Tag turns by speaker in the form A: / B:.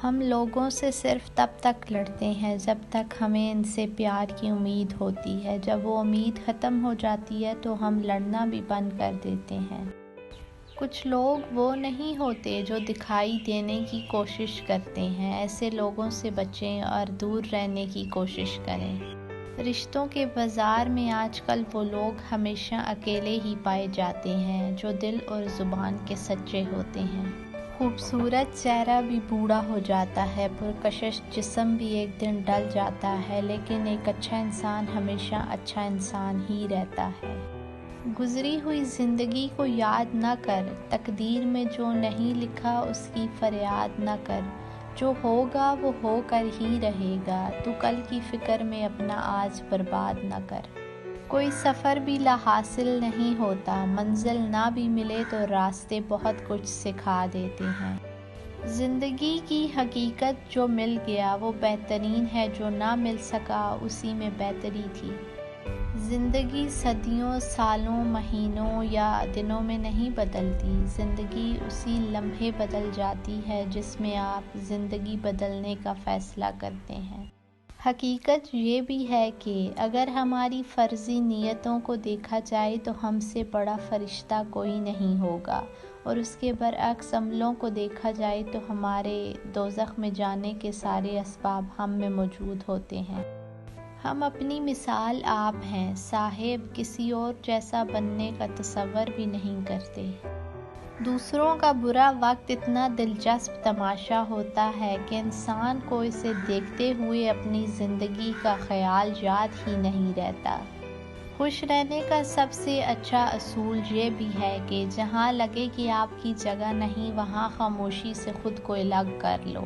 A: ہم لوگوں سے صرف تب تک لڑتے ہیں جب تک ہمیں ان سے پیار کی امید ہوتی ہے۔ جب وہ امید ختم ہو جاتی ہے تو ہم لڑنا بھی بند کر دیتے ہیں۔ کچھ لوگ وہ نہیں ہوتے جو دکھائی دینے کی کوشش کرتے ہیں۔ ایسے لوگوں سے بچیں اور دور رہنے کی کوشش کریں۔ رشتوں کے بازار میں آج کل وہ لوگ ہمیشہ اکیلے ہی پائے جاتے ہیں جو دل اور زبان کے سچے ہوتے ہیں۔ خوبصورت چہرہ بھی بوڑھا ہو جاتا ہے، پرکشش جسم بھی ایک دن ڈل جاتا ہے، لیکن ایک اچھا انسان ہمیشہ اچھا انسان ہی رہتا ہے۔ گزری ہوئی زندگی کو یاد نہ کر، تقدیر میں جو نہیں لکھا اس کی فریاد نہ کر، جو ہوگا وہ ہو کر ہی رہے گا، تو کل کی فکر میں اپنا آج برباد نہ کر۔ کوئی سفر بھی لا حاصل نہیں ہوتا، منزل نہ بھی ملے تو راستے بہت کچھ سکھا دیتے ہیں۔ زندگی کی حقیقت جو مل گیا وہ بہترین ہے، جو نہ مل سکا اسی میں بہتری تھی۔ زندگی صدیوں، سالوں، مہینوں یا دنوں میں نہیں بدلتی، زندگی اسی لمحے بدل جاتی ہے جس میں آپ زندگی بدلنے کا فیصلہ کرتے ہیں۔ حقیقت یہ بھی ہے کہ اگر ہماری فرضی نیتوں کو دیکھا جائے تو ہم سے بڑا فرشتہ کوئی نہیں ہوگا، اور اس کے برعکس عملوں کو دیکھا جائے تو ہمارے دوزخ میں جانے کے سارے اسباب ہم میں موجود ہوتے ہیں۔ ہم اپنی مثال آپ ہیں، صاحب کسی اور جیسا بننے کا تصور بھی نہیں کرتے۔ دوسروں کا برا وقت اتنا دلچسپ تماشا ہوتا ہے کہ انسان کو اسے دیکھتے ہوئے اپنی زندگی کا خیال یاد ہی نہیں رہتا۔ خوش رہنے کا سب سے اچھا اصول یہ بھی ہے کہ جہاں لگے کہ آپ کی جگہ نہیں، وہاں خاموشی سے خود کو الگ کر لو۔